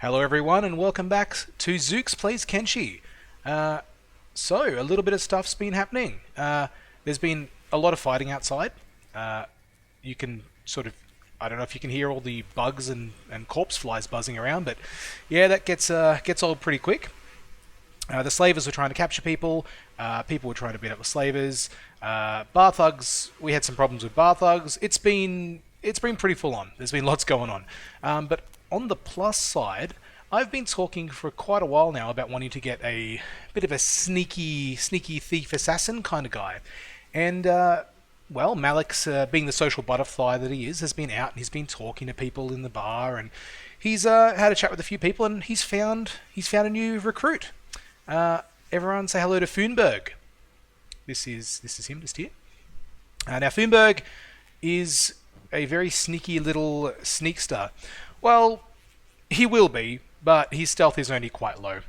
Hello everyone and welcome back to Zooks Plays Kenshi. So, a little bit of stuff's been happening. There's been a lot of fighting outside. You can sort of, I don't know if you can hear all the bugs and corpse flies buzzing around, but yeah, that gets old pretty quick. The slavers were trying to capture people. People were trying to beat up the slavers. Bar thugs, we had some problems with bar thugs. It's been pretty full on. There's been lots going on. But on the plus side, I've been talking for quite a while now about wanting to get a bit of a sneaky thief assassin kind of guy. And, well, Malik's, being the social butterfly that he is, has been out and he's been talking to people in the bar and he's had a chat with a few people and he's found a new recruit. Everyone say hello to Foonberg. This is him just here. Now, Foonberg is a very sneaky little sneakster. Well, he will be, but his stealth is only quite low.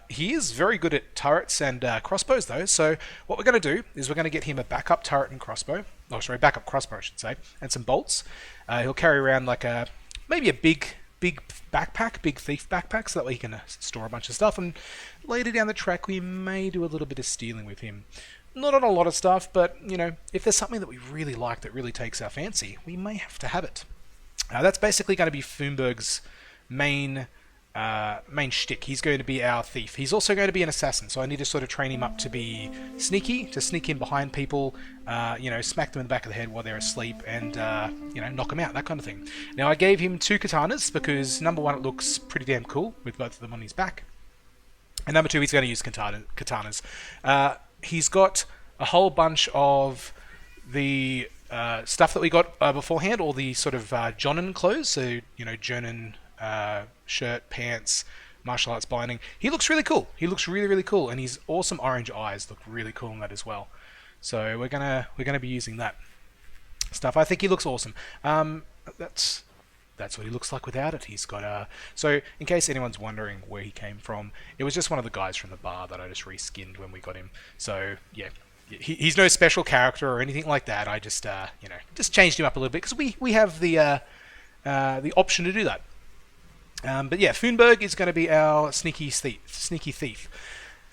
He is very good at turrets and crossbows, though. So what we're going to do is we're going to get him a backup turret and crossbow. Oh, sorry, backup crossbow, I should say, and some bolts. He'll carry around like maybe a big backpack, big thief backpack, so that way he can store a bunch of stuff. And later down the track, we may do a little bit of stealing with him. Not on a lot of stuff, but if there's something that we really like that really takes our fancy, we may have to have it. That's basically going to be Foonberg's main shtick. He's going to be our thief. He's also going to be an assassin, so I need to sort of train him up to be sneaky, to sneak in behind people, smack them in the back of the head while they're asleep, and knock them out, that kind of thing. Now, I gave him 2 katanas because number one, it looks pretty damn cool with both of them on his back, and number 2, he's going to use katanas. He's got a whole bunch of the stuff that we got beforehand, all the sort of Jonin clothes, so Jonin shirt, pants, martial arts binding. He looks really cool. He looks really cool, and his awesome orange eyes look really cool in that as well. So we're gonna be using that stuff. I think he looks awesome. That's what he looks like without it. He's got so in case anyone's wondering where he came from, it was just one of the guys from the bar that I just reskinned when we got him. So yeah. He's no special character or anything like that. I just just changed him up a little bit because we have the option to do that. But yeah, Foonberg is going to be our sneaky thief.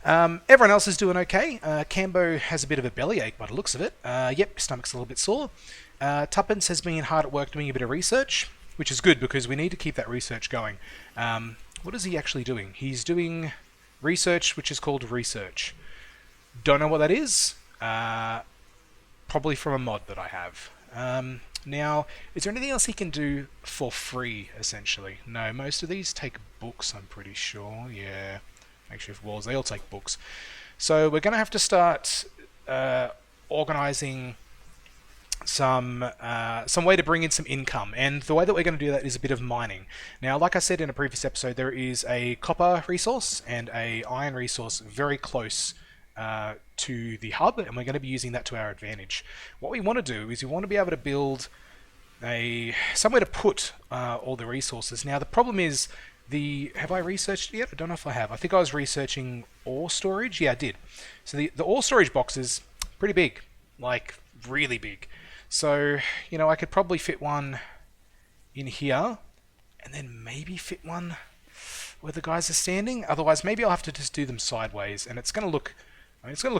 Everyone else is doing okay. Cambo has a bit of a bellyache by the looks of it. Yep, stomach's a little bit sore. Tuppence has been hard at work doing a bit of research, which is good because we need to keep that research going. What is he actually doing? He's doing research, which is called research. Don't know what that is. Probably from a mod that I have. Now, is there anything else he can do for free, essentially? No, most of these take books, I'm pretty sure. Yeah, makeshift walls, they all take books. So we're going to have to start organising some way to bring in some income, and the way that we're going to do that is a bit of mining. Now, like I said in a previous episode, there is a copper resource and a iron resource very close to the hub, and we're going to be using that to our advantage. What we want to do is we want to be able to build somewhere to put all the resources. Now, the problem is have I researched it yet? I don't know if I have. I think I was researching ore storage. Yeah, I did. So the ore storage box is pretty big, like really big. So I could probably fit one in here, and then maybe fit one where the guys are standing. Otherwise, maybe I'll have to just do them sideways, and it's going to look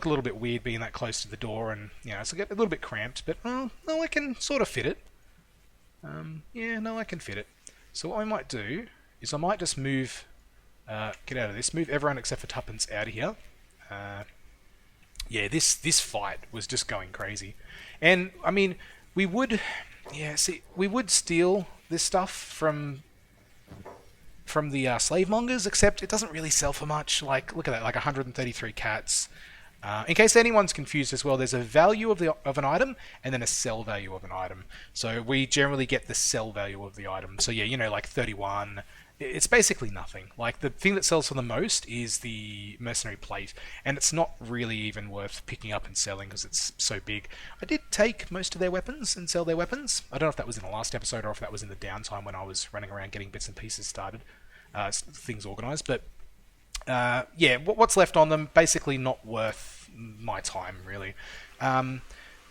a little bit weird being that close to the door, and it's a little bit cramped. But no, I can sort of fit it. I can fit it. So what I might do is I might just move, get out of this, move everyone except for Tuppence out of here. This fight was just going crazy, and I mean we would steal this stuff from the slave mongers, except it doesn't really sell for much. Like, look at that, like 133 cats. In case anyone's confused as well, there's a value of an item and then a sell value of an item. So we generally get the sell value of the item. So yeah, like 31. It's basically nothing. Like, the thing that sells for the most is the mercenary plate, and it's not really even worth picking up and selling because it's so big. I did take most of their weapons and sell their weapons. I don't know if that was in the last episode or if that was in the downtime when I was running around getting bits and pieces started, things organised. But what's left on them, basically not worth my time, really. Now,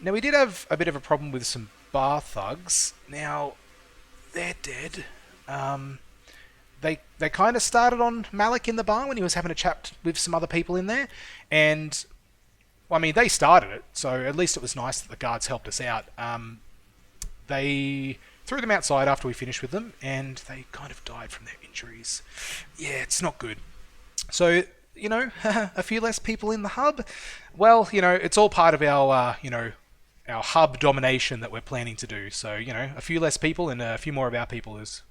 we did have a bit of a problem with some bar thugs. Now, they're dead. they kind of started on Malik in the bar when he was having a chat with some other people in there, and well, I mean they started it, so at least it was nice that the guards helped us out. They threw them outside after we finished with them, and they kind of died from their injuries. Yeah, it's not good. So, a few less people in the hub. Well, it's all part of our, our hub domination that we're planning to do. So, a few less people and a few more of our people is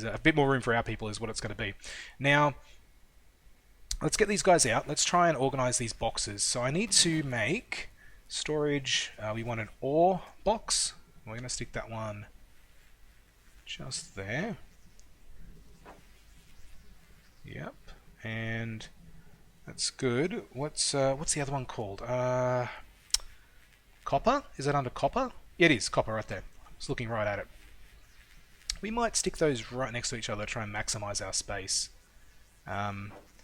a bit more room for our people is what it's going to be. Now, let's get these guys out. Let's try and organize these boxes. So I need to make storage. We want an ore box. We're going to stick that one just there. Yep, and that's good. What's the other one called? Copper? Is that under copper? Yeah, it is copper right there. I was looking right at it. We might stick those right next to each other to try and maximize our space.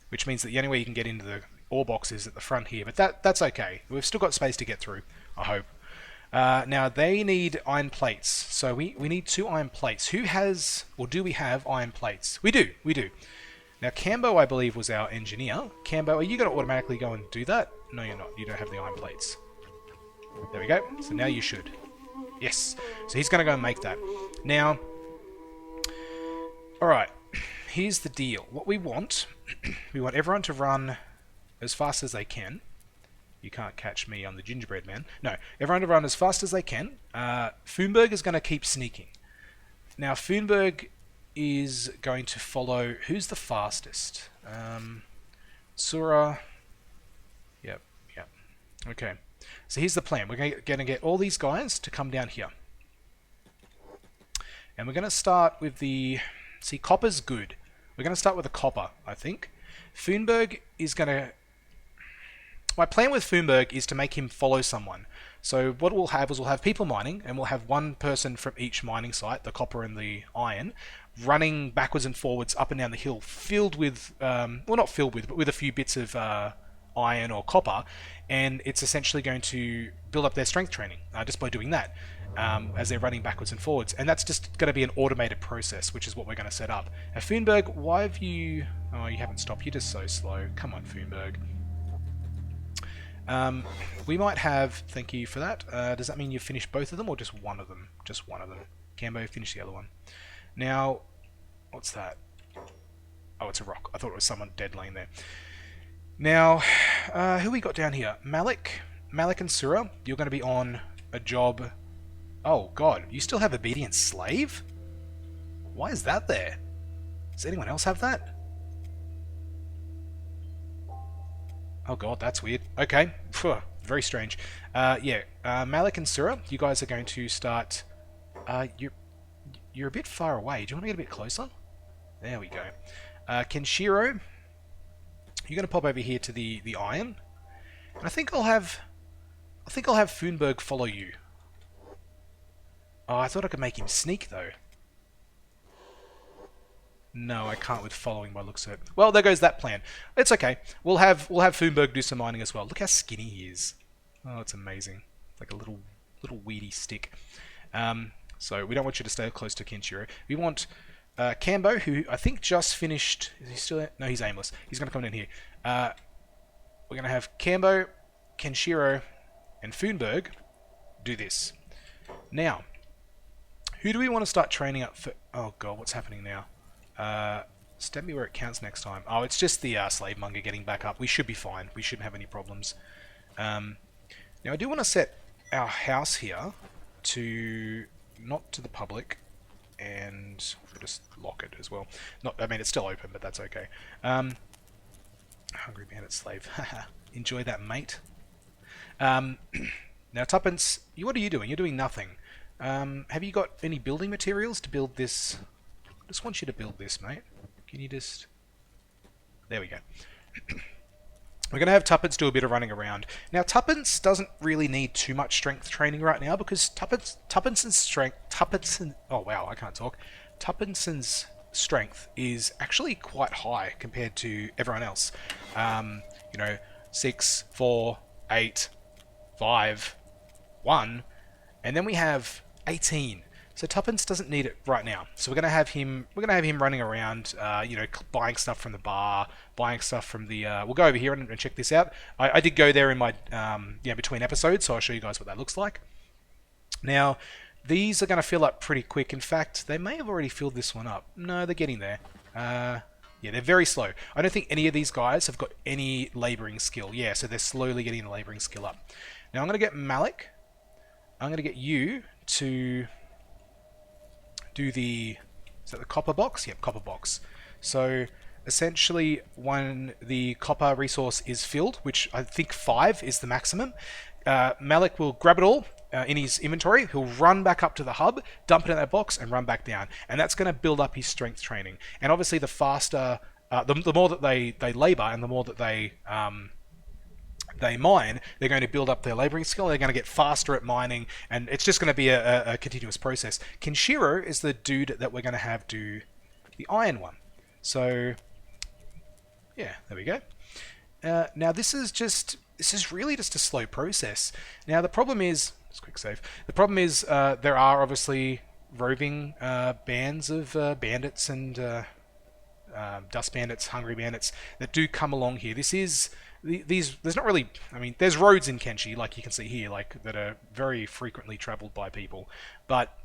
Which means that the only way you can get into the ore box is at the front here, but that's okay. We've still got space to get through, I hope. Now they need iron plates, so we need 2 iron plates. Who has, or do we have iron plates? We do. Now Cambo, I believe, was our engineer. Cambo, are you going to automatically go and do that? No, you're not. You don't have the iron plates. There we go. So now you should. Yes. So he's going to go and make that. Now, alright. Here's the deal. What we want everyone to run as fast as they can. You can't catch me on the gingerbread man. No, everyone to run as fast as they can. Foonberg is going to keep sneaking. Now, Foonberg is going to follow... Who's the fastest? Sura... Yep. Okay. So here's the plan. We're going to get all these guys to come down here. And we're going to start with the... See, copper's good. We're going to start with the copper, I think. Foonberg is going to... My plan with Foonberg is to make him follow someone. So what we'll have is we'll have people mining, and we'll have one person from each mining site, the copper and the iron, running backwards and forwards up and down the hill, filled with... well, not filled with, but with a few bits of iron or copper, and it's essentially going to build up their strength training just by doing that. As they're running backwards and forwards, and that's just going to be an automated process, which is what we're going to set up. Now, Foonberg, why have you... Oh, you haven't stopped. You're just so slow. Come on, Foonberg. We might have... Thank you for that. Does that mean you've finished both of them, or just one of them? Just one of them. Cambo, finish the other one. Now, what's that? Oh, it's a rock. I thought it was someone dead laying there. Now, who we got down here? Malik and Sura, you're going to be on a job... Oh, God. You still have obedient slave? Why is that there? Does anyone else have that? Oh, God, that's weird. Okay. Very strange. Malik and Sura, you guys are going to start... You're a bit far away. Do you want to get a bit closer? There we go. Kenshiro, you're going to pop over here to the iron. And I think I'll have Foonberg follow you. Oh, I thought I could make him sneak, though. No, I can't with following by looks of it. Well, there goes that plan. It's okay. We'll have Foonberg do some mining as well. Look how skinny he is. Oh, it's amazing. It's like a little weedy stick. So we don't want you to stay close to Kenshiro. We want Cambo, who I think just finished... Is he still there? No, he's aimless. He's going to come in here. We're going to have Cambo, Kenshiro, and Foonberg do this. Now... Who do we want to start training up for... Oh, God, what's happening now? Step me where it counts next time. Oh, it's just the slave monger getting back up. We should be fine. We shouldn't have any problems. Now, I do want to set our house here to... Not to the public. And we'll just lock it as well. I mean, it's still open, but that's okay. Hungry bandit slave. Enjoy that, mate. Now, Tuppence, what are you doing? You're doing nothing. Have you got any building materials to build this? I just want you to build this, mate. Can you just... There we go. We're going to have Tuppence do a bit of running around. Now, Tuppence doesn't really need too much strength training right now because Tuppence's strength... Oh, wow, I can't talk. Tuppence's strength is actually quite high compared to everyone else. 6, 4, 8, 5, 1... And then we have 18. So Tuppence doesn't need it right now. So we're gonna have him running around, buying stuff from the bar, buying stuff from the. We'll go over here and check this out. I did go there in my between episodes, so I'll show you guys what that looks like. Now, these are going to fill up pretty quick. In fact, they may have already filled this one up. No, they're getting there. Yeah, they're very slow. I don't think any of these guys have got any labouring skill. Yeah, so they're slowly getting the labouring skill up. Now I'm going to get Malik. I'm going to get you to do the... Is that the copper box? Yep, copper box. So essentially when the copper resource is filled, which I think 5 is the maximum, Malik will grab it all in his inventory. He'll run back up to the hub, dump it in that box, and run back down. And that's going to build up his strength training. And obviously, the faster, the more that they labour and the more that they mine, they're going to build up their labouring skill. They're going to get faster at mining, and it's just going to be a continuous process. Kenshiro is the dude that we're going to have do the iron one. So, yeah, there we go. Now this is really just a slow process. Now the problem is, let's quick save. The problem is there are obviously roving bands of bandits and dust bandits, hungry bandits that do come along here. There's not really, I mean, there's roads in Kenshi, like you can see here, like that are very frequently travelled by people, but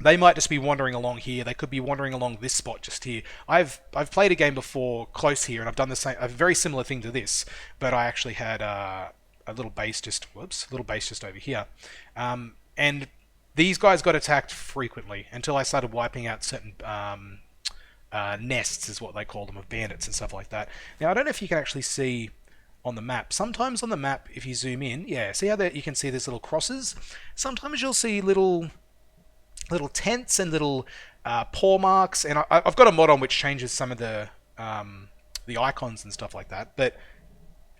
they might just be wandering along here. They could be wandering along this spot just here. I've played a game before close here, and I've done the same, a very similar thing to this, but I actually had a little base just over here, and these guys got attacked frequently until I started wiping out certain nests, is what they call them, of bandits and stuff like that. Now I don't know if you can actually see on the map. Sometimes on the map, if you zoom in, yeah, see how there you can see there's little crosses. Sometimes you'll see little tents and little paw marks, and I've got a mod on which changes some of the icons and stuff like that, but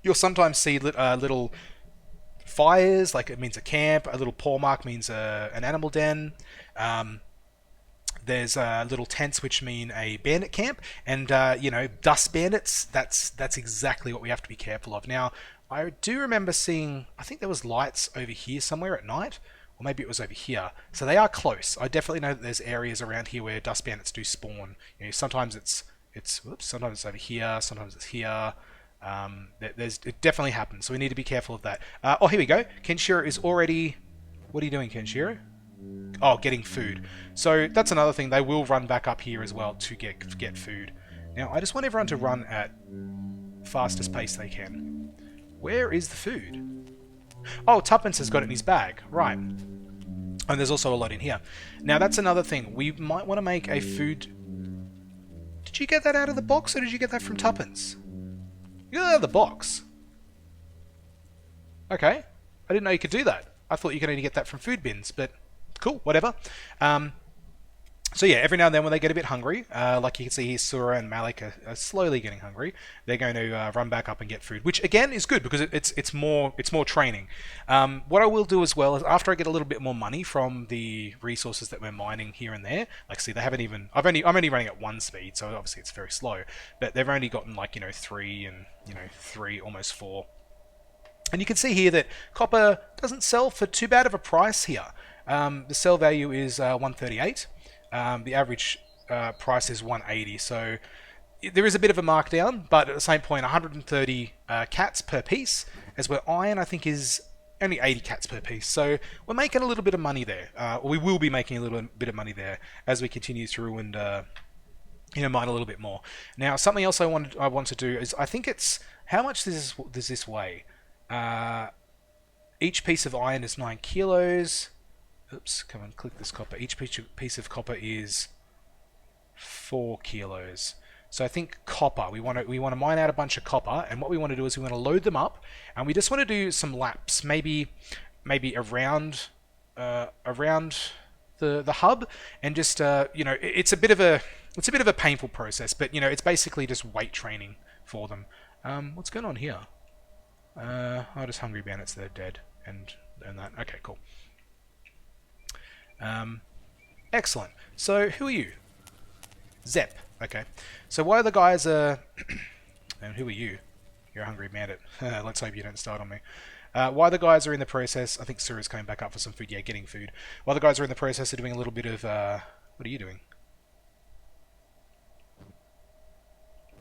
you'll sometimes see little fires, like it means a camp. A little paw mark means an animal den. There's little tents which mean a bandit camp, and dust bandits. That's exactly what we have to be careful of. Now, I do remember seeing, I think there was lights over here somewhere at night, or maybe it was over here. So they are close. I definitely know that there's areas around here where dust bandits do spawn. Sometimes sometimes it's over here, sometimes it's here. It definitely happens, so we need to be careful of that. Oh, here we go. Kenshiro is already... What are you doing, Kenshiro? Oh, getting food. So that's another thing. They will run back up here as well to get food. Now, I just want everyone to run at fastest pace they can. Where is the food? Oh, Tuppence has got it in his bag. Right. And there's also a lot in here. Now, that's another thing. We might want to make a food... Did you get that out of the box, or did you get that from Tuppence? You got that out of the box. Okay. I didn't know you could do that. I thought you could only get that from food bins, but cool, whatever. So yeah, every now and then when they get a bit hungry, like you can see here, Sura and Malik are slowly getting hungry. They're going to run back up and get food, which again is good because it's more training. What I will do as well is after I get a little bit more money from the resources that we're mining here and there, like see they haven't even, I'm only running at 1 speed, so obviously it's very slow, but they've only gotten like 3 and 3, almost 4. And you can see here that copper doesn't sell for too bad of a price here. The sell value is 138. The average price is 180, so there is a bit of a markdown, but at the same point 130 cats per piece, as where iron I think is only 80 cats per piece, so we're making a little bit of money there. We will be making a little bit of money there as we continue through and mine a little bit more. Now something else I want to do is, I think it's, how much does this weigh? Each piece of iron is 9 kilos. Oops, come on, click this copper. Each piece of copper is 4 kilos. So I think copper, we want to mine out a bunch of copper, and what we want to do is we want to load them up, and we just want to do some laps, maybe around the hub, and just it's a bit of a painful process, but it's basically just weight training for them. What's going on here? Just hungry bandits, they're dead, and that. Okay, cool. Excellent. So, who are you? Zep. Okay. So, while the guys are... and who are you? You're a hungry bandit. Let's hope you don't start on me. While the guys are in the process, I think Sura's coming back up for some food. Yeah, getting food. While the guys are in the process of doing a little bit of... what are you doing?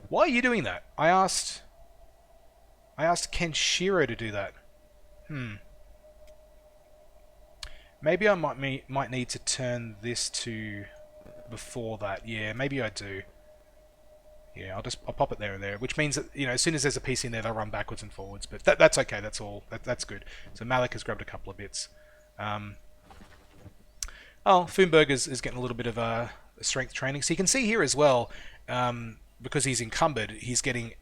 Why are you doing that? I asked Kenshiro to do that. Maybe I might need to turn this to before that. Yeah, maybe I do. Yeah, I'll pop it there and there, which means that, you know, as soon as there's a piece in there, they'll run backwards and forwards. But that's okay. That's all. That's good. So Malik has grabbed a couple of bits. Foonberg is getting a little bit of strength training. So you can see here as well, because he's encumbered, he's getting...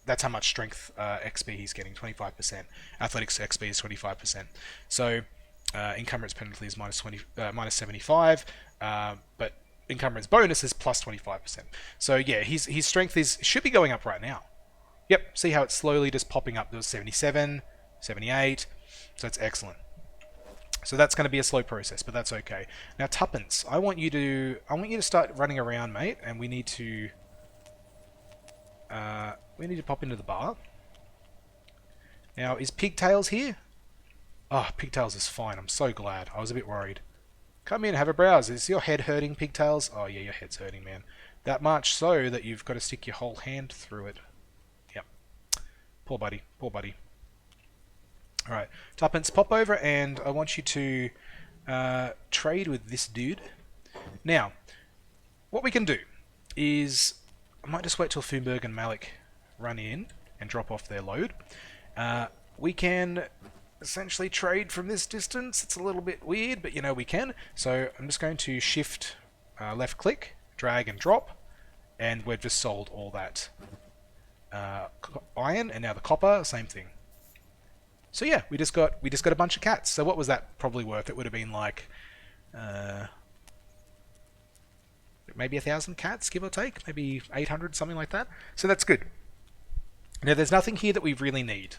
that's how much strength XP he's getting, 25%. Athletics XP is 25%. So encumbrance penalty is minus 75, but encumbrance bonus is plus 25%. So yeah, his strength should be going up right now. Yep, see how it's slowly just popping up. There was 77, 78, so it's excellent. So that's going to be a slow process, but that's okay. Now Tuppence, I want you to start running around, mate, and we need to pop into the bar. Now, is Pigtails here? Oh, Pigtails is fine. I'm so glad. I was a bit worried. Come in, have a browse. Is your head hurting, Pigtails? Oh yeah, your head's hurting, man. That much so that you've got to stick your whole hand through it. Yep. Poor buddy. Poor buddy. Alright. Tuppence, pop over and I want you to trade with this dude. Now, what we can do is... I might just wait till Foonberg and Malik run in and drop off their load. We can essentially trade from this distance. It's a little bit weird, but you know we can. So I'm just going to shift left click, drag and drop, and we've just sold all that iron, and now the copper, same thing. So yeah, we just got a bunch of cats. So what was that probably worth? It would have been like maybe 1,000 cats, give or take, maybe 800, something like that. So that's good. Now there's nothing here that we really need,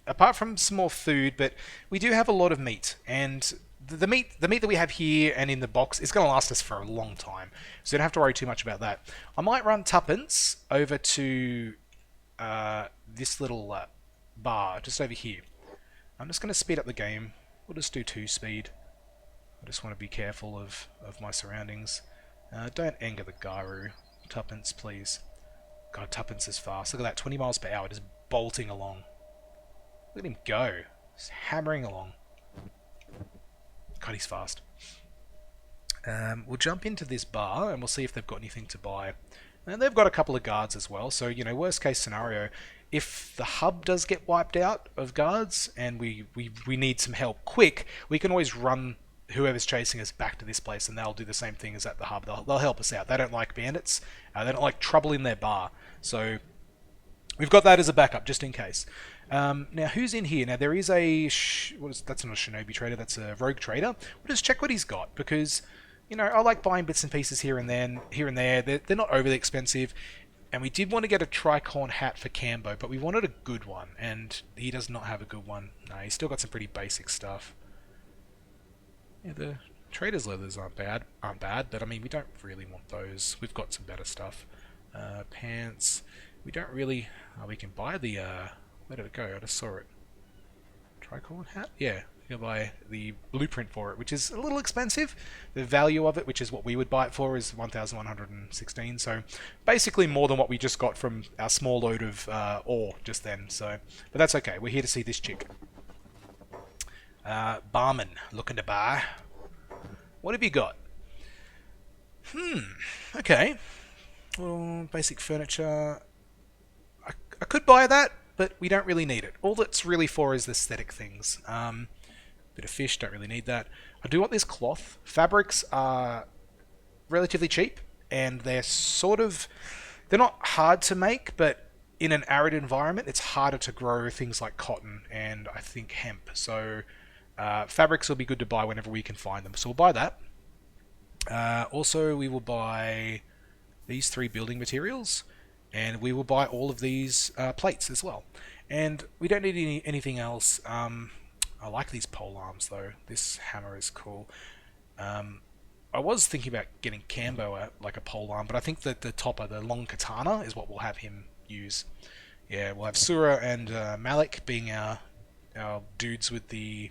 apart from some more food, but we do have a lot of meat, and the meat that we have here and in the box is going to last us for a long time, so you don't have to worry too much about that. I might run Tuppence over to this little bar just over here. I'm just going to speed up the game. We'll just do 2 speed. I just want to be careful of my surroundings. Don't anger the Garu. Tuppence, please. God, Tuppence is fast. Look at that, 20 miles per hour, just bolting along. Look at him go. Just hammering along. God, he's fast. We'll jump into this bar and we'll see if they've got anything to buy. And they've got a couple of guards as well, so, you know, worst case scenario, if the hub does get wiped out of guards and we need some help quick, we can always run whoever's chasing us back to this place and they'll do the same thing as at the hub. They'll help us out. They don't like bandits. They don't like trouble in their bar. So we've got that as a backup just in case. Now who's in here? Now there is a... that's not a shinobi trader, that's a rogue trader. We'll just check what he's got because, you know, I like buying bits and pieces here and there. They're not overly expensive. And we did want to get a tricorn hat for Cambo, but we wanted a good one, and he does not have a good one. No, he's still got some pretty basic stuff. Yeah, the trader's leathers aren't bad, but I mean, we don't really want those. We've got some better stuff. Pants. We don't really... Oh, we can buy the... where did it go? I just saw it. Tricorn hat? Yeah. You can buy the blueprint for it, which is a little expensive. The value of it, which is what we would buy it for, is 1,116. So basically more than what we just got from our small load of ore just then. So, but that's okay. We're here to see this chick. Barman, looking to buy. What have you got? Okay. Well, basic furniture. I could buy that, but we don't really need it. All that's really for is the aesthetic things. Bit of fish, don't really need that. I do want this cloth. Fabrics are relatively cheap, and they're they're not hard to make, but in an arid environment, it's harder to grow things like cotton and I think hemp. So fabrics will be good to buy whenever we can find them. So we'll buy that. Also, we will buy these 3 building materials, and we will buy all of these plates as well. And we don't need anything else. I like these pole arms though. This hammer is cool. I was thinking about getting Cambo like a pole arm, but I think that the topper, the long katana, is what we'll have him use. Yeah, we'll have Sura and Malik being our our dudes with the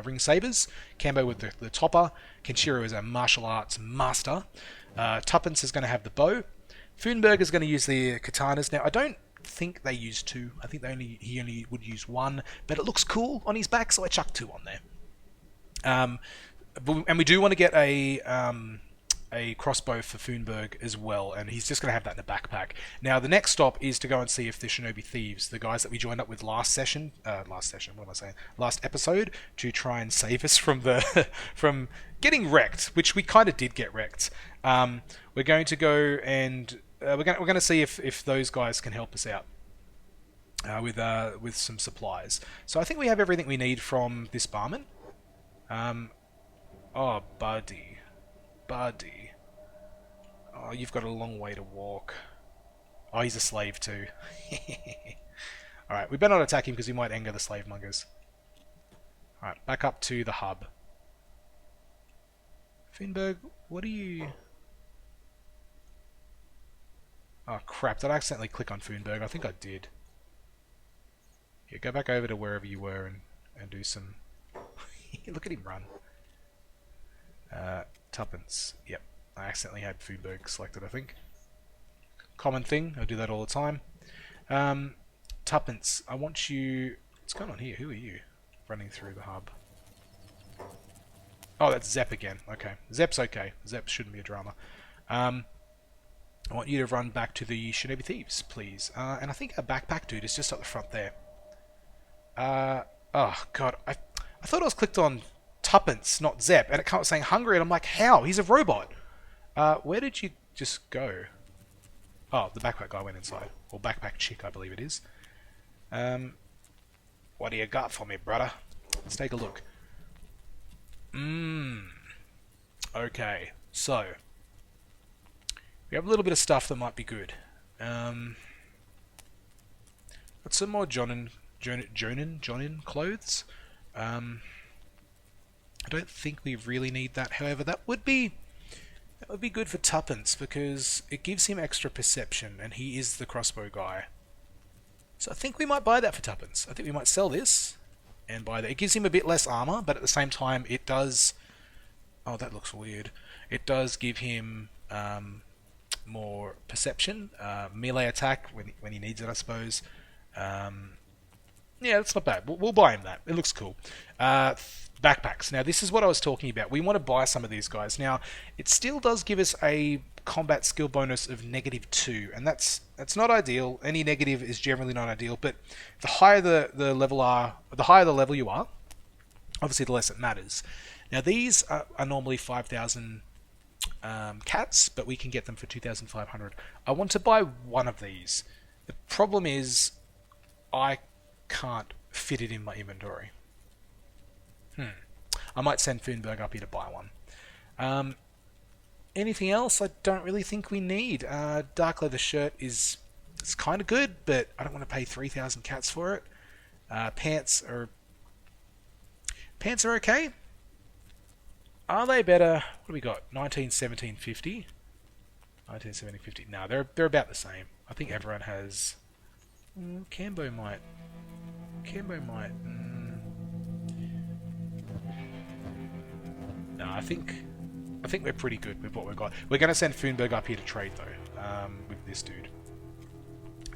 ring sabers, Cambo with the topper, Kenshiro is a martial arts master, Tuppence is going to have the bow, Funberg is going to use the katanas. Now I don't think they use two. I think he only would use one, but it looks cool on his back, so I chucked two on there. And we do want to get a crossbow for Funberg as well, and he's just going to have that in the backpack. Now, the next stop is to go and see if the Shinobi Thieves, the guys that we joined up with last episode, to try and save us from from getting wrecked, which we kind of did get wrecked. We're going to go and we're going to see if those guys can help us out with some supplies. So I think we have everything we need from this barman. Oh, buddy. Oh, you've got a long way to walk. Oh, he's a slave too. Alright, we better not attack him because he might anger the slave mongers. Alright, back up to the hub. Finberg, what are you... Oh crap, did I accidentally click on Funberg? I think I did. Yeah, go back over to wherever you were and do some... Look at him run. Tuppence. Yep. I accidentally had Funberg selected, I think. Common thing. I do that all the time. Tuppence, I want you... What's going on here? Who are you? Running through the hub. Oh, that's Zep again. Okay. Zep's okay. Zep shouldn't be a drama. I want you to run back to the Shinobi Thieves, please. And I think a backpack dude is just up the front there. Oh, God. I thought I was clicked on Tuppence, not Zep, and it comes saying hungry, and I'm like, how? He's a robot. Where did you just go? Oh, the backpack guy went inside. Or backpack chick, I believe it is. What do you got for me, brother? Let's take a look. Okay, so we have a little bit of stuff that might be good. Got some more Jonin clothes. I don't think we really need that. However, that would be good for Tuppence because it gives him extra perception, and he is the crossbow guy. So I think we might buy that for Tuppence. I think we might sell this and buy that. It gives him a bit less armor, but at the same time, it does. Oh, that looks weird. It does give him more perception, melee attack when he needs it, I suppose. Yeah, that's not bad. We'll buy him that. It looks cool. Backpacks. Now, this is what I was talking about. We want to buy some of these guys. Now, it still does give us a combat skill bonus of -2, and that's not ideal. Any negative is generally not ideal, but the higher the level you are, obviously the less it matters. Now, these are normally 5,000 cats, but we can get them for 2,500. I want to buy one of these. The problem is I can't fit it in my inventory. I might send Funberg up here to buy one. Anything else? I don't really think we need. Dark leather shirt it's kind of good, but I don't want to pay 3,000 cats for it. Pants are okay. Are they better? What do we got? 1917 50. 1917 50. No, they're about the same. I think everyone has. Cambo might. No, I think we're pretty good with what we've got. We're going to send Funberg up here to trade though, with this dude.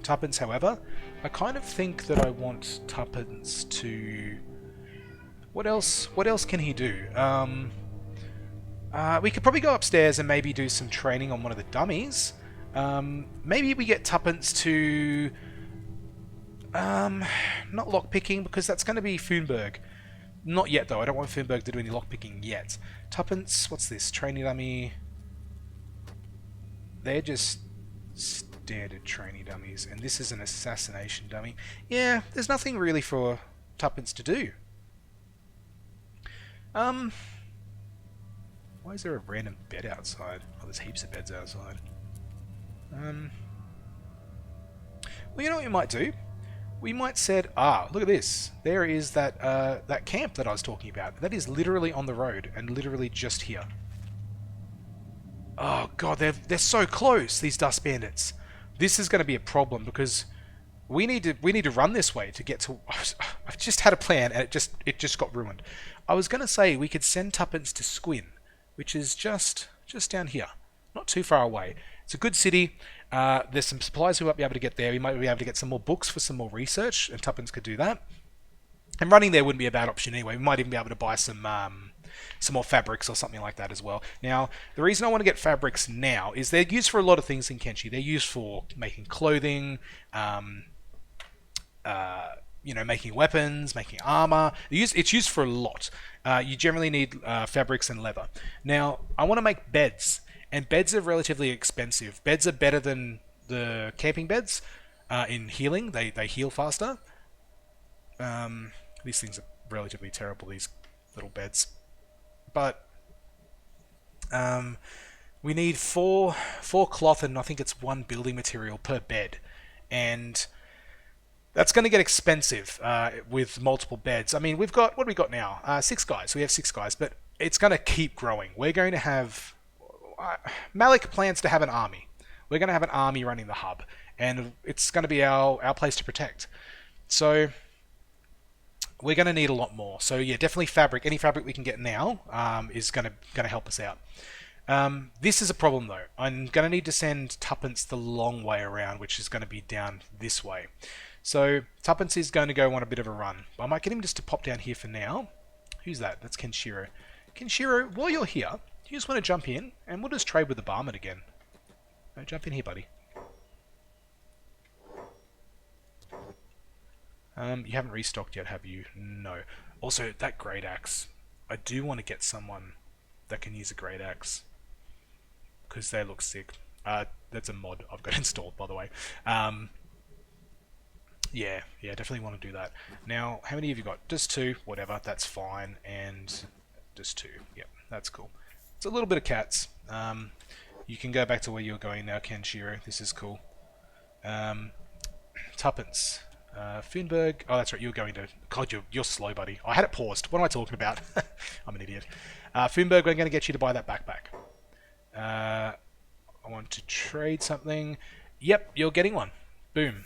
Tuppence, however, I kind of think that I want Tuppence to... What else can he do? We could probably go upstairs and maybe do some training on one of the dummies. Maybe we get Tuppence to... not lockpicking, because that's going to be Funberg. Not yet, though. I don't want Funberg to do any lockpicking yet. Tuppence, what's this? Trainee dummy. They're just standard trainee dummies, and this is an assassination dummy. Yeah, there's nothing really for Tuppence to do. Why is there a random bed outside? Oh, there's heaps of beds outside. Well, you know what we might do? We might set... look at this. There is that that camp that I was talking about. That is literally on the road, and literally just here. Oh god, they're so close, these dust bandits. This is going to be a problem, because we need to run this way to get to. I've just had a plan and it just got ruined. I was gonna say we could send tuppence to Squin, which is just down here, not too far away. It's a good city. There's some supplies we might be able to get there. We might be able to get some more books for some more research, and tuppence could do that. And running there wouldn't be a bad option anyway. We might even be able to buy some more fabrics or something like that as well. Now, the reason I want to get fabrics now is they're used for a lot of things in Kenshi. They're used for making clothing, making weapons, making armor. It's used for a lot. You generally need fabrics and leather. Now, I want to make beds, and beds are relatively expensive. Beds are better than the camping beds in healing. They heal faster. These things are relatively terrible, these little beds. But we need four cloth, and I think it's one building material per bed. And that's going to get expensive with multiple beds. I mean, what do we got now? 6 guys. We have 6 guys, but it's going to keep growing. We're going to have... Malik plans to have an army. We're going to have an army running the hub, and it's going to be our place to protect. So... we're going to need a lot more. So yeah, definitely fabric. Any fabric we can get now is going to help us out. This is a problem though. I'm going to need to send tuppence the long way around, which is going to be down this way. So tuppence is going to go on a bit of a run. I might get him just to pop down here for now. Who's that? That's Kenshiro. Kenshiro, while you're here, you just want to jump in, and we'll just trade with the barman again. No, jump in here, buddy. You haven't restocked yet, have you? No. Also, that great axe. I do want to get someone that can use a great axe, because they look sick. That's a mod I've got installed, by the way. Yeah, definitely want to do that. Now, how many have you got? Just 2, whatever, that's fine. And just 2, yep, that's cool. It's a little bit of cats. You can go back to where you're going now, Kenshiro. This is cool. Tuppence. Finberg. Oh, that's right. You're going to... God, you're slow, buddy. I had it paused. What am I talking about? I'm an idiot. Finberg, we're going to get you to buy that backpack. I want to trade something. Yep, you're getting one. Boom.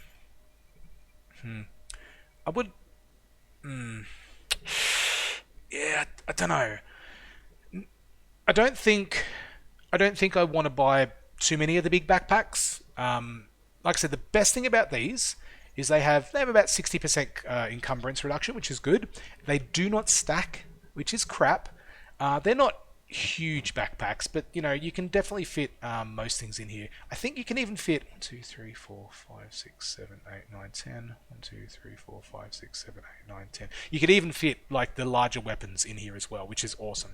I would... Yeah, I don't know. I don't think I want to buy too many of the big backpacks. Like I said, the best thing about these is they have about 60% encumbrance reduction, which is good. They do not stack, which is crap. They're not huge backpacks, but you can definitely fit most things in here. I think you can even fit 1, 2, 3, 4, 5, 6, 7, 8, 9, 10. 1, 2, 3, 4, 5, 6, 7, 8, 9, 10. You could even fit like the larger weapons in here as well, which is awesome.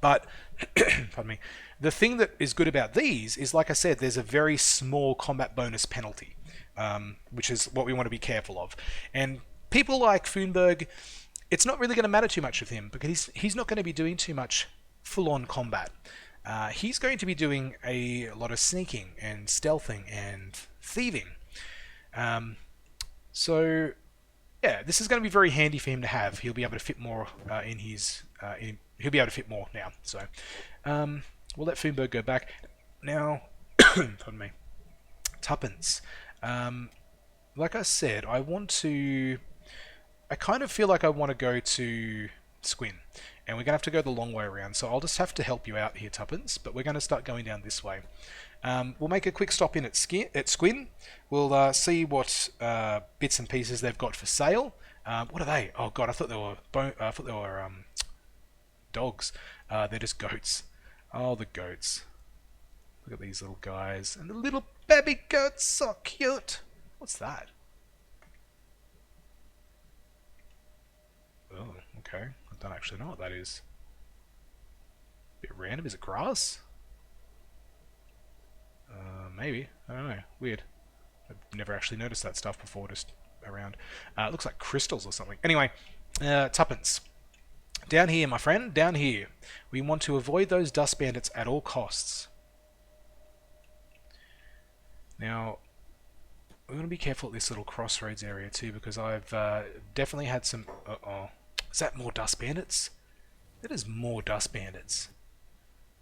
But, pardon me, the thing that is good about these is, like I said, there's a very small combat bonus penalty, which is what we want to be careful of. And people like Funberg, it's not really going to matter too much with him, because he's not going to be doing too much full-on combat. He's going to be doing a lot of sneaking and stealthing and thieving. So, yeah, this is going to be very handy for him to have. He'll be able to fit more in his... he'll be able to fit more now. So, we'll let Funberg go back. Now, pardon me, tuppence. Like I said, I kind of feel like I want to go to Squin, and we're going to have to go the long way around, so I'll just have to help you out here, tuppence, but we're going to start going down this way. We'll make a quick stop in at Squin. We'll see what bits and pieces they've got for sale. What are they? Oh god, I thought they were dogs. They're just goats. Oh, the goats. Look at these little guys. And the little baby goats, so cute. What's that? Oh, okay. I don't actually know what that is. Bit random. Is it grass? Maybe. I don't know. Weird. I've never actually noticed that stuff before, just around. It looks like crystals or something. Anyway, tuppence. Down here, my friend. Down here. We want to avoid those dust bandits at all costs. Now, we're going to be careful at this little crossroads area too, because I've definitely had some... Uh-oh. Is that more dust bandits? That is more dust bandits.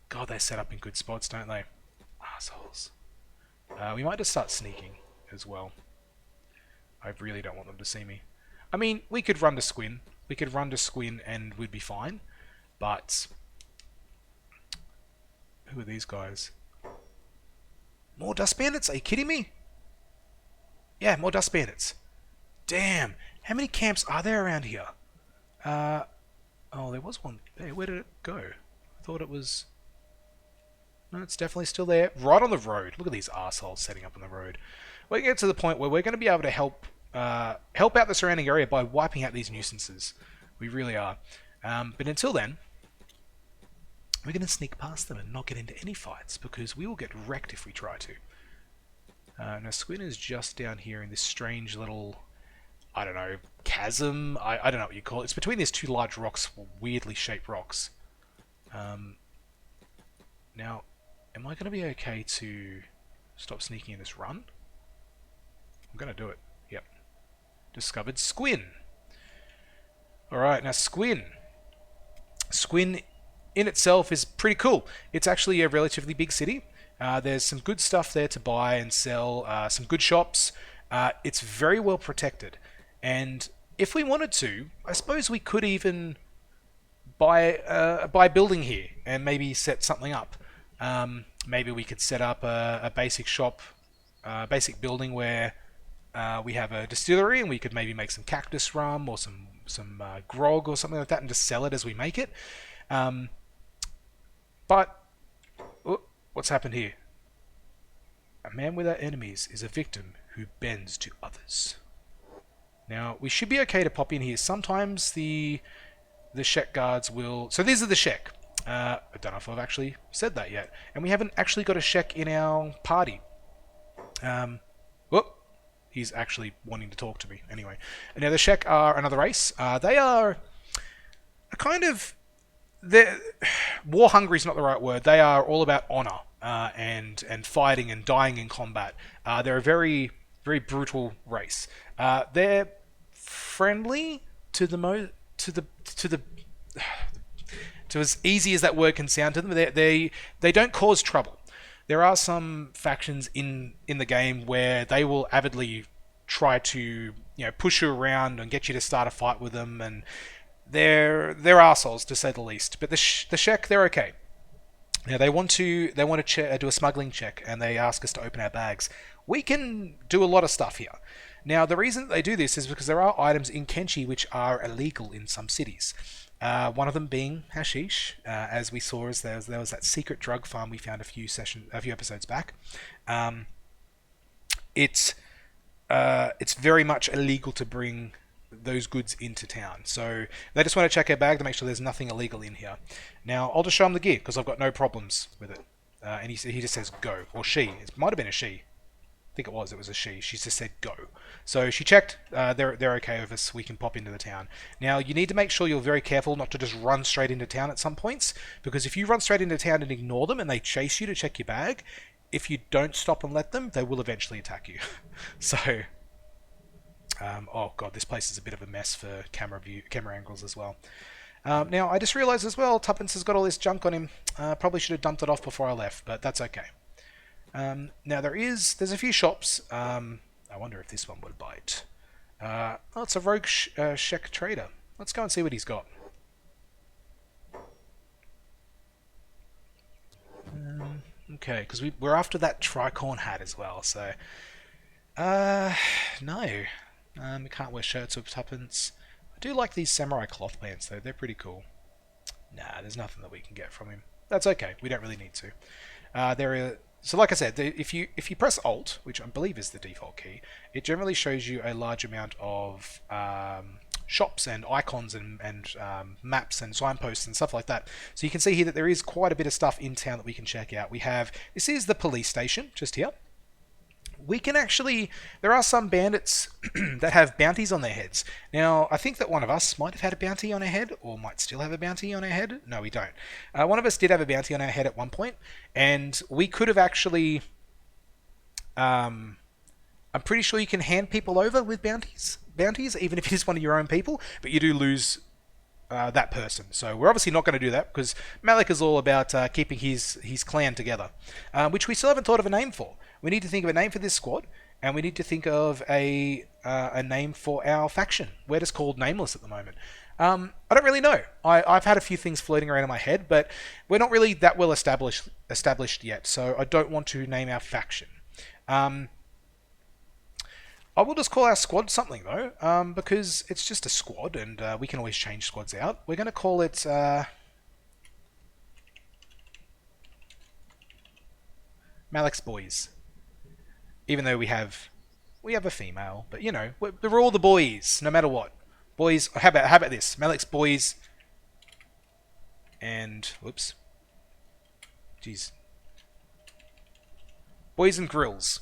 God, they set up in good spots, don't they? Assholes. We might just start sneaking as well. I really don't want them to see me. I mean, we could run to Squin. We could run to Squin and we'd be fine. But who are these guys? More dust bandits? Are you kidding me? Yeah, more dust bandits. Damn. How many camps are there around here? Oh, there was one. Hey, where did it go? I thought it was... No, it's definitely still there. Right on the road. Look at these assholes setting up on the road. We're getting to the point where we're going to be able to help out the surrounding area by wiping out these nuisances. We really are. But until then, we're going to sneak past them and not get into any fights, because we will get wrecked if we try to. Now, Squin is just down here in this strange little... I don't know, chasm? I don't know what you call it. It's between these two large rocks, weirdly shaped rocks. Now, am I going to be okay to stop sneaking in this run? I'm going to do it. Yep. Discovered Squin. Alright, now Squin. Squin in itself is pretty cool. It's actually a relatively big city. There's some good stuff there to buy and sell, some good shops. It's very well protected. And if we wanted to, I suppose we could even buy a building here and maybe set something up. Maybe we could set up a basic shop, basic building where we have a distillery, and we could maybe make some cactus rum or some grog or something like that, and just sell it as we make it. But what's happened here? A man without enemies is a victim who bends to others. Now, we should be okay to pop in here. Sometimes the Shek guards will... So these are the Shek. I don't know if I've actually said that yet. And we haven't actually got a Shek in our party. Whoop. He's actually wanting to talk to me. Anyway. Now, the Shek are another race. They are a kind of... War hungry is not the right word. They are all about honor and fighting and dying in combat. They're a very, very brutal race. They're friendly to as easy as that word can sound to them. They don't cause trouble. There are some factions in the game where they will avidly try to push you around and get you to start a fight with them, and they're arseholes to say the least. But the Shek, they're okay. Now they want to do a smuggling check, and they ask us to open our bags. We can do a lot of stuff here. Now, the reason that they do this is because there are items in Kenshi which are illegal in some cities. One of them being hashish, as we saw as there was that secret drug farm we found a few episodes back. It's very much illegal to bring those goods into town. So they just want to check our bag to make sure there's nothing illegal in here. Now, I'll just show them the gear, because I've got no problems with it. And he just says go, or she. It might have been a she. I think it was a she. She just said go. So she checked. They're okay with us. We can pop into the town. Now, you need to make sure you're very careful not to just run straight into town at some points, because if you run straight into town and ignore them and they chase you to check your bag, if you don't stop and let them, they will eventually attack you. So, oh god, this place is a bit of a mess for camera angles as well. Now, I just realised as well, Tuppence has got all this junk on him. Probably should have dumped it off before I left, but that's okay. Now there's a few shops. I wonder if this one would bite. Oh, it's a rogue Shek trader. Let's go and see what he's got. Okay, because we're after that tricorn hat as well. So, no, we can't wear shirts with Tuppence. I do like these samurai cloth pants though. They're pretty cool. Nah, there's nothing that we can get from him. That's okay. We don't really need to. So like I said, if you press Alt, which I believe is the default key, it generally shows you a large amount of shops and icons and maps and signposts and stuff like that. So you can see here that there is quite a bit of stuff in town that we can check out. This is the police station, just here. We can actually, there are some bandits that have bounties on their heads. Now, I think that one of us might have had a bounty on our head, or might still have a bounty on our head. No, we don't. One of us did have a bounty on our head at one point, and we could have actually, I'm pretty sure you can hand people over with bounties, even if it is one of your own people, but you do lose that person. So we're obviously not going to do that, because Malik is all about keeping his clan together, which we still haven't thought of a name for. We need to think of a name for this squad, and we need to think of a name for our faction. We're just called Nameless at the moment. I don't really know. I've had a few things floating around in my head, but we're not really that well established yet, so I don't want to name our faction. Um, I will just call our squad something though, because it's just a squad, and we can always change squads out. We're going to call it Malik's Boys, even though we have a female, but you know we're all the boys, no matter what. Boys. How about this? Malik's Boys, and whoops, jeez, Boys and Grills.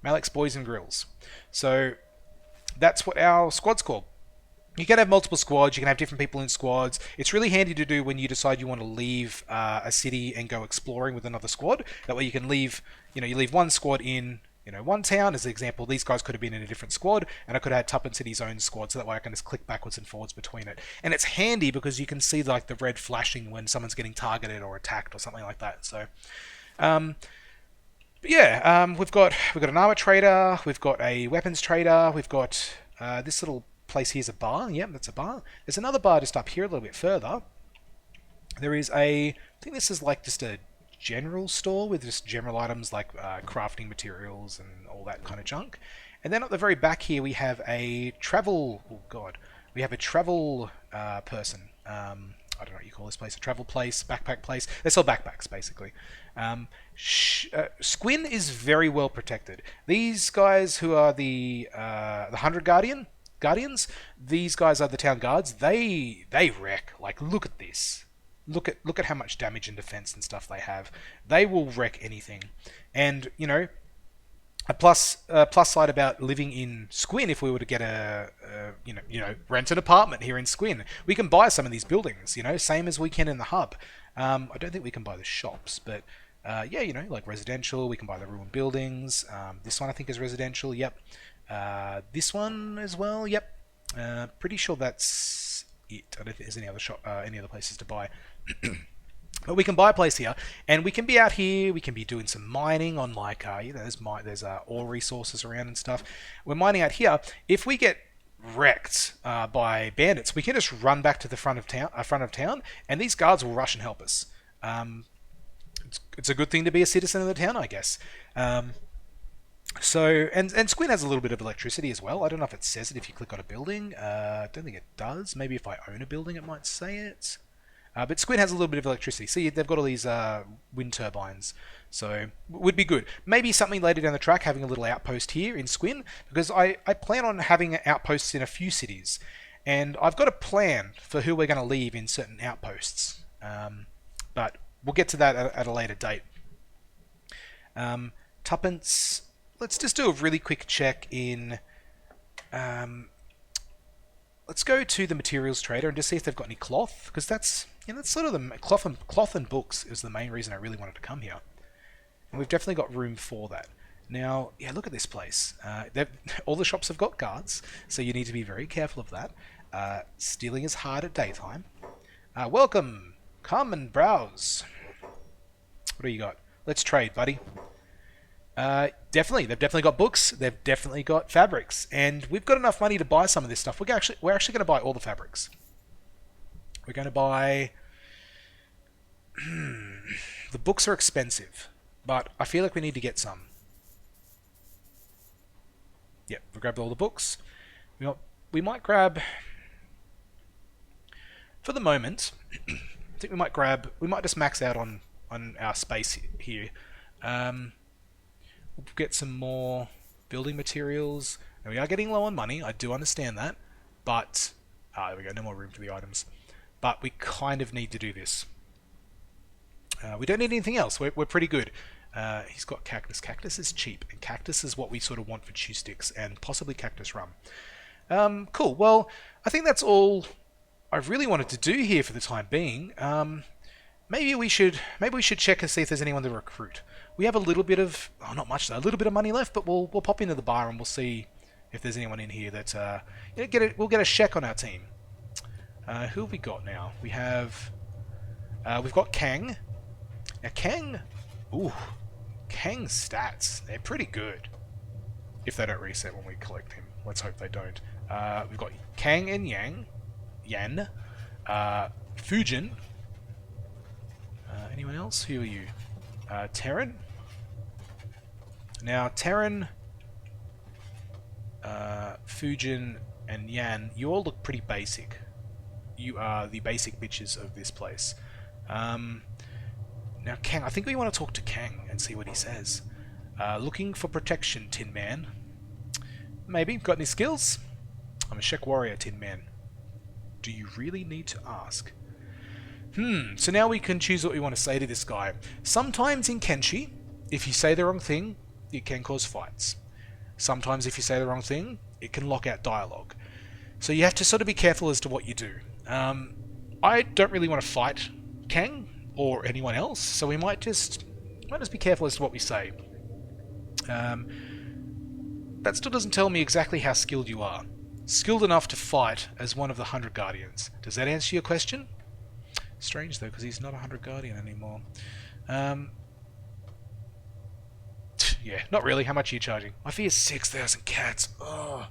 Malik's Boys and Grills. So that's what our squad's called. You can have multiple squads. You can have different people in squads. It's really handy to do when you decide you want to leave a city and go exploring with another squad. That way you can leave, you leave one squad in, one town. As an example, these guys could have been in a different squad, and I could have had Tuppence in his own squad, so that way I can just click backwards and forwards between it. And it's handy because you can see like the red flashing when someone's getting targeted or attacked or something like that. So, we've got an armor trader, we've got a weapons trader, we've got this little place here's a bar. Yep, that's a bar. There's another bar just up here a little bit further. There is I think this is like just a general store with just general items like crafting materials and all that kind of junk. And then at the very back here we have a travel. Oh god, we have a travel person. I don't know what you call this place. A travel place, backpack place. They sell backpacks basically. Squin is very well protected. These guys who are the 100 Guardians, these guys are the town guards. They wreck. Like, look at this. Look at how much damage and defense and stuff they have. They will wreck anything. And a plus side about living in Squin, if we were to get rent an apartment here in Squin, we can buy some of these buildings. Same as we can in the hub. I don't think we can buy the shops, but like residential, we can buy the ruined buildings. This one I think is residential. Yep. This one as well. Yep. Pretty sure that's it. I don't think there's any other places to buy. But we can buy a place here, and we can be out here. We can be doing some mining on like there's ore resources around and stuff. We're mining out here. If we get wrecked by bandits, we can just run back to the front of town, and these guards will rush and help us. It's a good thing to be a citizen of the town, I guess. So Squin has a little bit of electricity as well. I don't know if it says it if you click on a building. I don't think it does. Maybe if I own a building, it might say it. But Squin has a little bit of electricity. See, they've got all these wind turbines, so would be good. Maybe something later down the track, having a little outpost here in Squin, because I plan on having outposts in a few cities, and I've got a plan for who we're going to leave in certain outposts. But we'll get to that at a later date. Tuppence. Let's just do a really quick check in. Let's go to the materials trader and just see if they've got any cloth, because that's sort of the cloth and books is the main reason I really wanted to come here, and we've definitely got room for that. Now, yeah, look at this place. All the shops have got guards, so you need to be very careful of that. Stealing is hard at daytime. Welcome, come and browse. What do you got? Let's trade, buddy. They've definitely got books. They've definitely got fabrics, and we've got enough money to buy some of this stuff. We're actually going to buy all the fabrics. We're going to buy. The books are expensive, but I feel like we need to get some. Yep, we grabbed all the books. We might grab. For the moment, I think we might just max out on our space here. We'll get some more building materials. And we are getting low on money, I do understand that. But, there we go, no more room for the items. But we kind of need to do this. We don't need anything else, we're pretty good. He's got cactus. Cactus is cheap, and cactus is what we sort of want for chew sticks, and possibly cactus rum. Cool, well, I think that's all I really wanted to do here for the time being. Maybe we should check and see if there's anyone to recruit. We have a little bit of, not much though, a little bit of money left, but we'll pop into the bar and we'll see if there's anyone in here that we'll get a Shek on our team. Who have we got now? We've got Kang. Now Kang's stats, they're pretty good. if they don't reset when we collect him. Let's hope they don't. We've got Kang and Yan, Fujin. Anyone else? Who are you? Terran. Now, Terran, Fujin, and Yan, you all look pretty basic. You are the basic bitches of this place. Now, Kang, I think we want to talk to Kang and see what he says. Looking for protection, Tin Man. Maybe. Got any skills? I'm a Shek warrior, Tin Man. Do you really need to ask? So now we can choose what we want to say to this guy. Sometimes in Kenshi, if you say the wrong thing, it can cause fights. Sometimes if you say the wrong thing, it can lock out dialogue. So you have to sort of be careful as to what you do. I don't really want to fight Kang or anyone else, so we might just be careful as to what we say. That still doesn't tell me exactly how skilled you are. Skilled enough to fight as one of the 100 Guardians. Does that answer your question? Strange though, because he's not a 100 Guardian anymore. Yeah, not really. How much are you charging? My fee is 6,000 cats. Oh.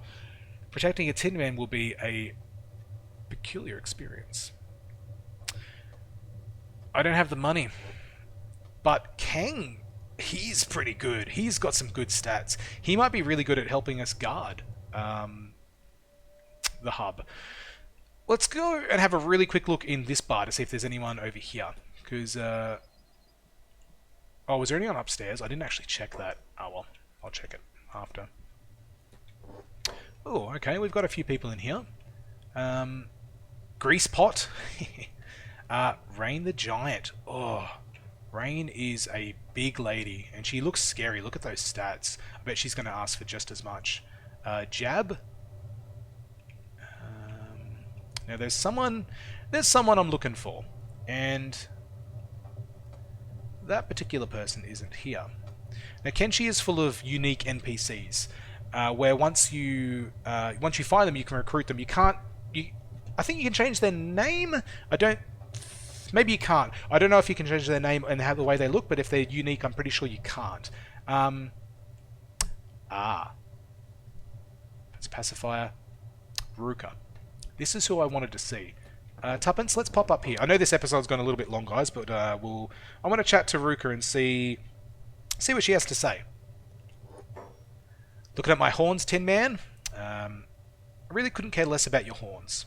Protecting a Tin Man will be a peculiar experience. I don't have the money. But Kang, he's pretty good. He's got some good stats. He might be really good at helping us guard the hub. Let's go and have a really quick look in this bar to see if there's anyone over here. Because, oh, was there anyone upstairs? I didn't actually check that. Oh well, I'll check it after. Oh, okay, we've got a few people in here. Grease Pot. Rain the Giant. Oh, Rain is a big lady, and she looks scary. Look at those stats. I bet she's going to ask for just as much. Jab. Now there's someone I'm looking for, and that particular person isn't here. Now Kenshi is full of unique NPCs, where once you find them, you can recruit them. I think you can change their name. Maybe you can't. I don't know if you can change their name and have the way they look, but if they're unique, I'm pretty sure you can't. That's pacifier. Ruka. This is who I wanted to see. Tuppence, let's pop up here. I know this episode's gone a little bit long, guys, but I want to chat to Ruka and see what she has to say. Looking at my horns, Tin Man. I really couldn't care less about your horns.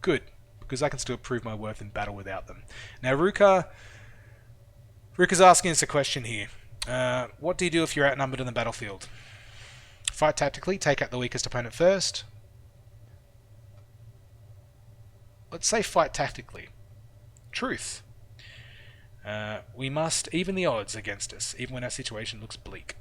Good, because I can still prove my worth in battle without them. Now, Ruka's asking us a question here. What do you do if you're outnumbered on the battlefield? Fight tactically, take out the weakest opponent first. Let's say fight tactically. Truth. We must even the odds against us, even when our situation looks bleak.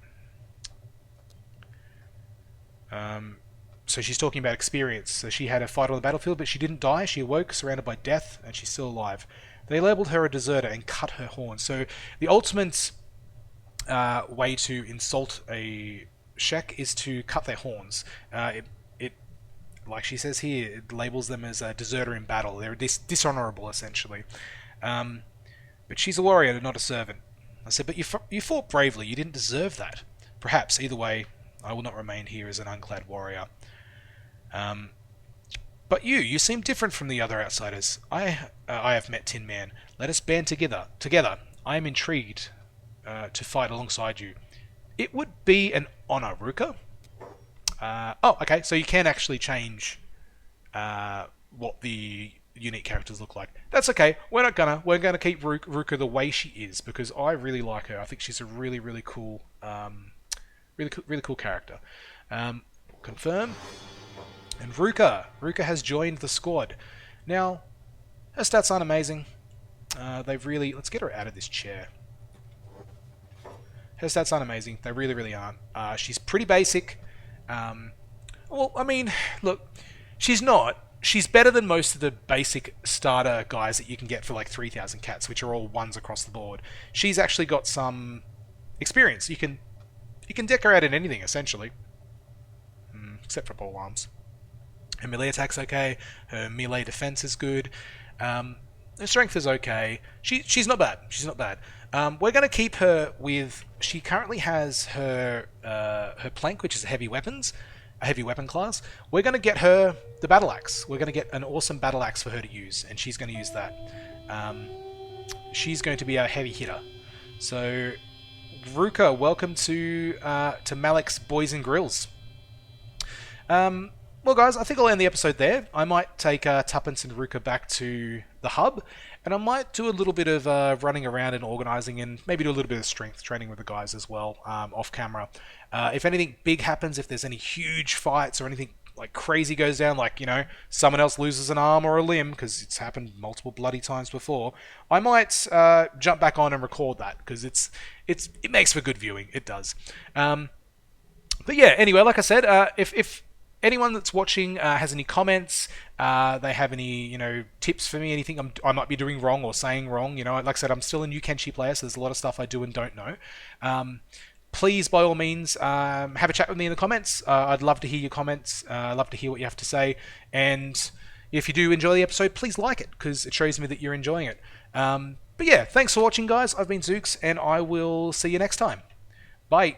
So she's talking about experience. So she had a fight on the battlefield, but she didn't die. She awoke, surrounded by death, and she's still alive. They labelled her a deserter and cut her horn. So the ultimate way to insult a Shek is to cut their horns. Like she says here, it labels them as a deserter in battle. They're dishonourable, essentially. But she's a warrior, not a servant. I said, but you fought bravely. You didn't deserve that. Perhaps, either way, I will not remain here as an unclad warrior. But you seem different from the other outsiders. I have met Tin Man. Let us band together. I am intrigued to fight alongside you. It would be an honour, Ruka. Oh, okay, so you can actually change what the unique characters look like. That's okay. We're gonna keep Ruka the way she is, because I really like her. I think she's a really cool, really cool character. Confirm. And Ruka has joined the squad. Now, her stats aren't amazing. Let's get her out of this chair. Her stats aren't amazing. They really aren't. She's pretty basic. Well, I mean, look, she's not. She's better than most of the basic starter guys that you can get for like 3,000 cats, which are all ones across the board. She's actually got some experience. You can deck her out in anything, essentially. Except for pole arms. Her melee attack's okay. Her melee defense is good. Her strength is okay. She's not bad. She's not bad. We're going to keep her with. She currently has her plank, which is a heavy weapon class. We're going to get her the battle axe. We're going to get an awesome battle axe for her to use, and she's going to use that. Um, she's going to be our heavy hitter. So, Ruka, welcome to Malik's Boys and Grills. Well, guys, I think I'll end the episode there. I might take Tuppence and Ruka back to the hub, and I might do a little bit of running around and organising, and maybe do a little bit of strength training with the guys as well, off camera. If anything big happens, if there's any huge fights or anything like crazy goes down, like, you know, someone else loses an arm or a limb, because it's happened multiple bloody times before, I might jump back on and record that, because it makes for good viewing. It does. But yeah, anyway, like I said, if anyone that's watching has any comments, they have any, you know, tips for me, anything I might be doing wrong or saying wrong, you know, like I said, I'm still a new Kenshi player, so there's a lot of stuff I do and don't know. Please, by all means, have a chat with me in the comments. I'd love to hear your comments. I'd love to hear what you have to say. And if you do enjoy the episode, please like it, because it shows me that you're enjoying it. But yeah, thanks for watching, guys. I've been Zooks, and I will see you next time. Bye.